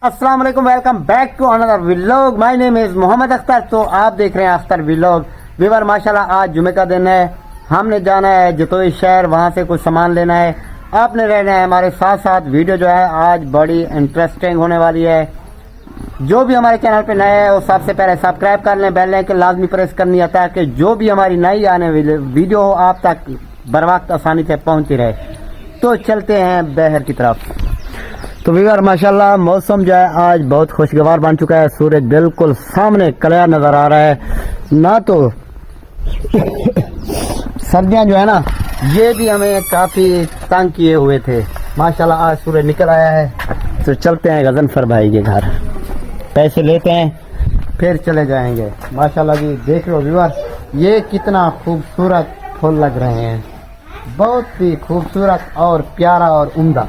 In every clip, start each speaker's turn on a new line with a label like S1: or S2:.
S1: अस्सलाम वालेकुम, welcome back to another vlog. My name is Mohammad Akhtar. तो आप देख रहे हैं अख्तर व्लॉग। व्यूअर माशाल्लाह आज जुमे का दिन है, हमने जाना है जतोई शहर, वहाँ से कुछ सामान लेना है। आपने रहना है हमारे साथ साथ। वीडियो जो है आज बड़ी इंटरेस्टिंग होने वाली है। जो भी हमारे चैनल पे नए है वो सबसे पहले सब्सक्राइब कर लें, बेल आइकन लाजमी प्रेस करनी है ताकि जो भी हमारी नई आने वाली वीडियो हो आप तक बर वक्त आसानी से पहुँचती रहे। तो चलते हैं बहर की तरफ। तो व्यूअर माशाल्लाह मौसम जो है आज बहुत खुशगवार बन चुका है। सूरज बिल्कुल सामने क्लियर नजर आ रहा है ना। तो सर्दियां जो है ना ये भी हमें काफी तंग किए हुए थे। माशाल्लाह आज सूरज निकल आया है। तो चलते हैं गजनफर भाई के घर, पैसे लेते हैं फिर चले जाएंगे। माशाल्लाह जी देख लो व्यूअर, ये कितना खूबसूरत फूल लग रहे हैं, बहुत ही खूबसूरत और प्यारा और उम्दा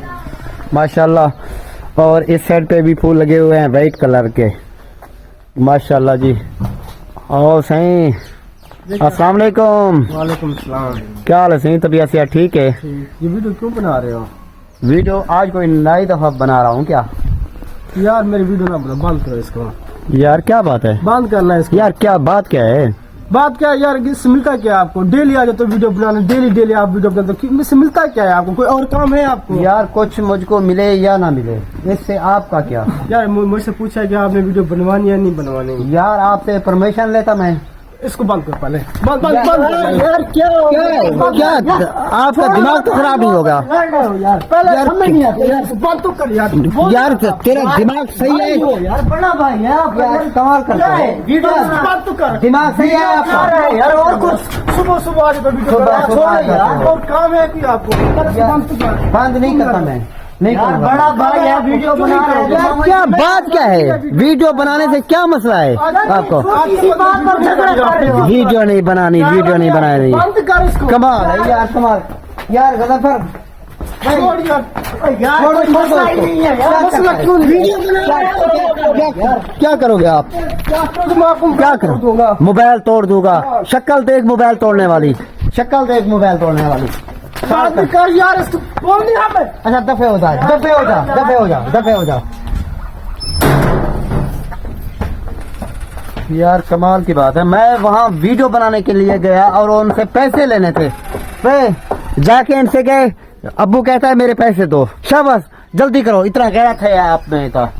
S1: माशाल्लाह। और इस साइड पे भी फूल लगे हुए हैं वाइट कलर के माशाल्लाह जी। और सही अस्सलाम वालेकुम।
S2: वालेकुम सलाम।
S1: क्या हाल है सही? तबीयत से ठीक है?
S2: ये वीडियो क्यों बना रहे हो?
S1: वीडियो आज कोई नई दफा बना रहा हूँ। क्या
S2: यार मेरी वीडियो ना बना, बंद करो इसको
S1: यार, क्या बात है?
S2: बंद करना है इसको
S1: यार क्या बात क्या है?
S2: बात क्या है यार, इससे मिलता क्या है आपको? डेली आ जाते तो वीडियो बनाने, डेली आप वीडियो बनाते हो, इससे मिलता क्या है आपको? कोई और काम है आपको?
S1: यार कुछ मुझको मिले या ना मिले इससे आपका क्या?
S2: यार मुझसे पूछा कि आपने वीडियो बनवानी है नहीं बनवानी?
S1: यार आपसे परमिशन लेता मैं।
S2: इसको बंद कर पहले, बंद
S1: यार क्या आपका दिमाग तो खराब नहीं होगा?
S2: पहले समझ नहीं आता यार, बंद तो कर यार।
S1: यार तेरा दिमाग सही है
S2: यार, बड़ा भाई है आप,
S1: कमाल करता है।
S2: वीडियो बंद तो कर।
S1: दिमाग सही है आपका
S2: यार, और कुछ सुबह आज वीडियो यार, और काम है कि आपको? बंद तो कर।
S1: बंद नहीं करता मैं, नहीं
S2: यार
S1: करूंगा।
S2: बड़ा भाई है, वीडियो बना रहे हो।
S1: यार क्या बात क्या है? वीडियो बनाने से क्या मसला है आपको? वीडियो नहीं बनानी, वीडियो नहीं बनानी।
S2: बंद कर इसको।
S1: कमाल है यार, कमाल यार। गजनफर
S2: छोड़ यार,
S1: क्या करोगे आप? क्या करो? मोबाइल तोड़ दूंगा। शक्ल देख मोबाइल तोड़ने वाली, शक्ल देख मोबाइल तोड़ने वाली।
S2: कर यार इसको बोल नहीं हमें।
S1: अच्छा दफे हो जा, दफे हो जा, दफे हो जा, दफे हो जा। यार कमाल की बात है, मैं वहाँ वीडियो बनाने के लिए गया और उनसे पैसे लेने थे। वे जाके इनसे गए, अब्बू कहता है मेरे पैसे दो। शाबाश जल्दी करो, इतना गहरा था आपने था।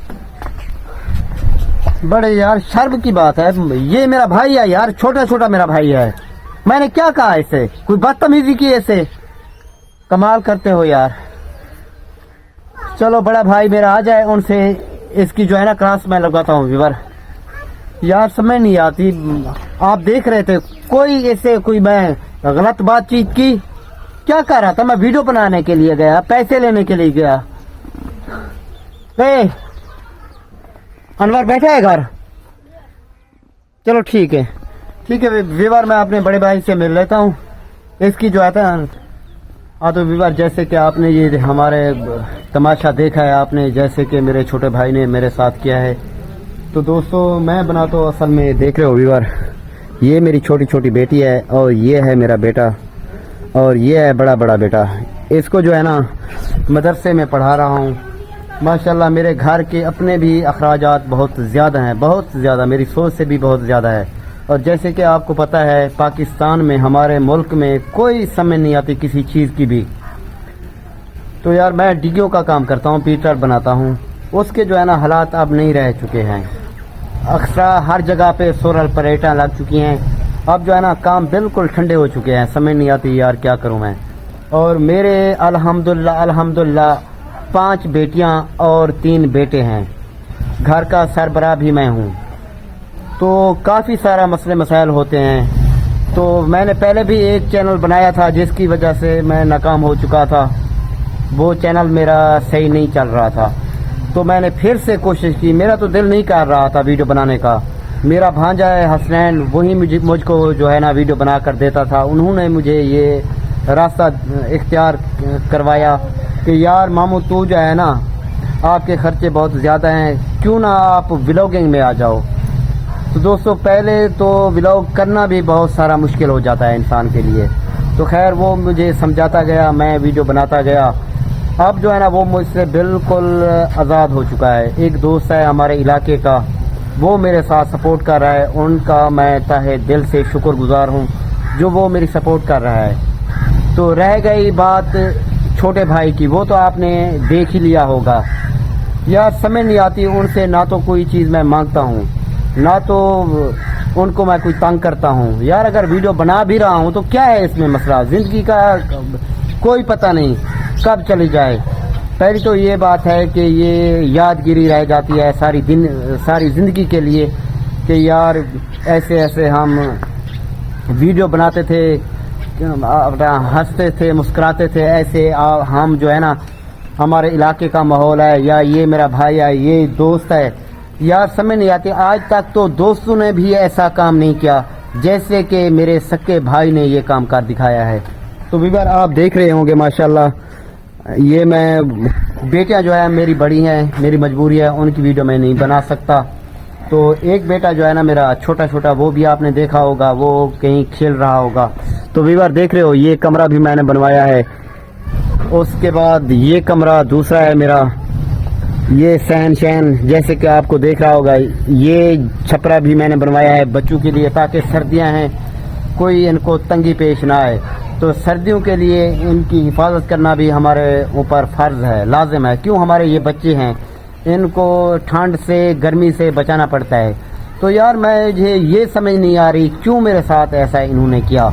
S1: बड़े यार शर्म की बात है। ये मेरा भाई है यार, छोटा छोटा मेरा भाई है। मैंने क्या कहा इसे? कोई बदतमीजी की ऐसे? कमाल करते हो यार। चलो बड़ा भाई मेरा आ जाए, उनसे इसकी जो है ना क्लास मैं लगाता हूँ। व्यूअर यार समझ नहीं आती, आप देख रहे थे कोई ऐसे कोई मैं गलत बातचीत की? क्या कर रहा था? मैं वीडियो बनाने के लिए गया, पैसे लेने के लिए गया। अनवर बैठा है घर? चलो ठीक है, ठीक है व्यूअर, मैं अपने बड़े भाई से मिल लेता हूँ। इसकी जो है हाँ तो व्यूअर जैसे कि आपने ये हमारे तमाशा देखा है आपने, जैसे कि मेरे छोटे भाई ने मेरे साथ किया है। तो दोस्तों मैं बना तो असल में देख रहे हो व्यूअर, ये मेरी छोटी छोटी बेटी है और ये है मेरा बेटा और ये है बड़ा बड़ा बेटा। इसको जो है ना मदरसे में पढ़ा रहा हूँ। माशाल्लाह मेरे घर के अपने भी अखराजात बहुत ज़्यादा हैं, बहुत ज़्यादा, मेरी सोच से भी बहुत ज़्यादा है। और जैसे कि आपको पता है पाकिस्तान में, हमारे मुल्क में कोई समझ नहीं आती किसी चीज़ की भी। तो यार मैं डिगियों का काम करता हूँ, पीटर बनाता हूँ। उसके जो है ना हालात अब नहीं रह चुके हैं। अक्सर हर जगह पे सोलर प्लेटें लग चुकी हैं। अब जो है ना काम बिल्कुल ठंडे हो चुके हैं, समझ नहीं आती यार क्या करूँ मैं। और मेरे अल्हम्दुलिल्लाह 5 बेटियाँ और 3 बेटे हैं। घर का सरबराह भी मैं हूँ। तो काफ़ी सारा मसले मसाइल होते हैं। तो मैंने पहले भी एक चैनल बनाया था जिसकी वजह से मैं नाकाम हो चुका था। वो चैनल मेरा सही नहीं चल रहा था, तो मैंने फिर से कोशिश की। मेरा तो दिल नहीं कर रहा था वीडियो बनाने का। मेरा भांजा है हसनैन, वही मुझको जो है ना वीडियो बना कर देता था। उन्होंने मुझे ये रास्ता इख्तियार करवाया कि यार मामू तू जो है ना, आपके खर्चे बहुत ज़्यादा हैं, क्यों ना आप व्लॉगिंग में आ जाओ। तो दोस्तों पहले तो व्लॉग करना भी बहुत सारा मुश्किल हो जाता है इंसान के लिए। तो खैर वो मुझे समझाता गया, मैं वीडियो बनाता गया اب جو ہے نا وہ مجھ سے بالکل آزاد ہو چکا ہے. ایک دوست ہے ہمارے علاقے کا, وہ میرے ساتھ سپورٹ کر رہا ہے, ان کا میں تہہ دل سے شکر گزار ہوں جو وہ میری سپورٹ کر رہا ہے. تو رہ گئی بات چھوٹے بھائی کی, وہ تو آپ نے دیکھ ہی لیا ہوگا. یار سمجھ نہیں آتی ان سے, نہ تو کوئی چیز میں مانگتا ہوں, نہ تو ان کو میں کوئی تنگ کرتا ہوں. یار اگر ویڈیو بنا بھی رہا ہوں تو کیا ہے اس میں مسئلہ, زندگی کا کوئی پتہ نہیں کب چلی جائے. پہلی تو یہ بات ہے کہ یہ یادگیری رہ جاتی ہے ساری زندگی کے لیے کہ یار ایسے ایسے ہم ویڈیو بناتے تھے, اپنا ہنستے تھے, مسکراتے تھے. ایسے ہم جو ہے نا ہمارے علاقے کا ماحول ہے, یا یہ میرا بھائی ہے, یہ دوست ہے. یار سمجھ نہیں آتی, آج تک تو دوستوں نے بھی ایسا کام نہیں کیا جیسے کہ میرے سکے بھائی نے یہ کام کر دکھایا ہے. تو ویور آپ دیکھ رہے ہوں گے ماشاءاللہ, یہ میں بیٹیاں جو ہے میری بڑی ہیں, میری مجبوری ہے, ان کی ویڈیو میں نہیں بنا سکتا. تو ایک بیٹا جو ہے نا میرا چھوٹا وہ بھی آپ نے دیکھا ہوگا, وہ کہیں کھیل رہا ہوگا. تو ویور دیکھ رہے ہو یہ کمرہ بھی میں نے بنوایا ہے. اس کے بعد یہ کمرہ دوسرا ہے میرا, یہ صحن شہن جیسے کہ آپ کو دیکھ رہا ہوگا. یہ چھپرا بھی میں نے بنوایا ہے بچوں کے لیے, تاکہ سردیاں ہیں کوئی ان کو تنگی پیش نہ آئے. تو سردیوں کے لیے ان کی حفاظت کرنا بھی ہمارے اوپر فرض ہے, لازم ہے. کیوں, ہمارے یہ بچے ہیں, ان کو ٹھنڈ سے گرمی سے بچانا پڑتا ہے. تو یار مجھے یہ سمجھ نہیں آ رہی کیوں میرے ساتھ ایسا انہوں نے کیا.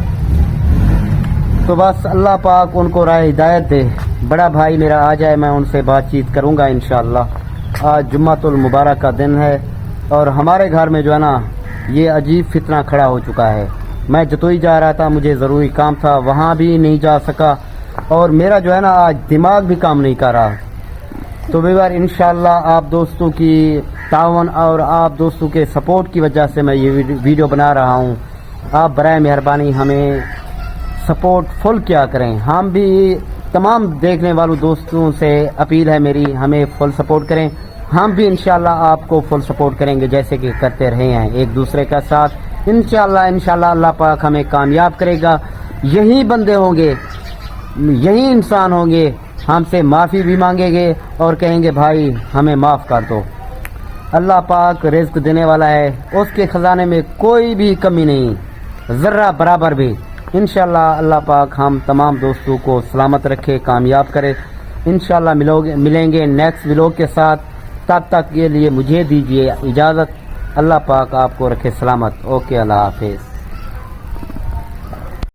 S1: تو بس اللہ پاک ان کو راہ ہدایت دے. بڑا بھائی میرا آ جائے, میں ان سے بات چیت کروں گا انشاءاللہ. آج جمعۃ المبارک کا دن ہے, اور ہمارے گھر میں جو ہے نا یہ عجیب فتنہ کھڑا ہو چکا ہے. میں جتوئی جا رہا تھا, مجھے ضروری کام تھا, وہاں بھی نہیں جا سکا, اور میرا جو ہے نا آج دماغ بھی کام نہیں کر رہا. تو ویور انشاءاللہ آپ دوستوں کی تعاون اور آپ دوستوں کے سپورٹ کی وجہ سے میں یہ ویڈیو بنا رہا ہوں. آپ برائے مہربانی ہمیں سپورٹ فل کیا کریں. ہم بھی تمام دیکھنے والوں دوستوں سے اپیل ہے میری, ہمیں فل سپورٹ کریں. ہم بھی انشاءاللہ آپ کو فل سپورٹ کریں گے جیسے کہ کرتے رہے ہیں ایک دوسرے کا ساتھ. انشاءاللہ اللہ پاک ہمیں کامیاب کرے گا. یہی بندے ہوں گے, یہی انسان ہوں گے, ہم سے معافی بھی مانگیں گے اور کہیں گے بھائی ہمیں معاف کر دو. اللہ پاک رزق دینے والا ہے, اس کے خزانے میں کوئی بھی کمی نہیں, ذرہ برابر بھی. انشاءاللہ اللہ پاک ہم تمام دوستوں کو سلامت رکھے, کامیاب کرے. انشاءاللہ ملیں گے نیکسٹ ولاگ کے ساتھ. تب تک کے لیے مجھے دیجیے اجازت. اللہ پاک آپ کو رکھے سلامت. اوکے, اللہ حافظ.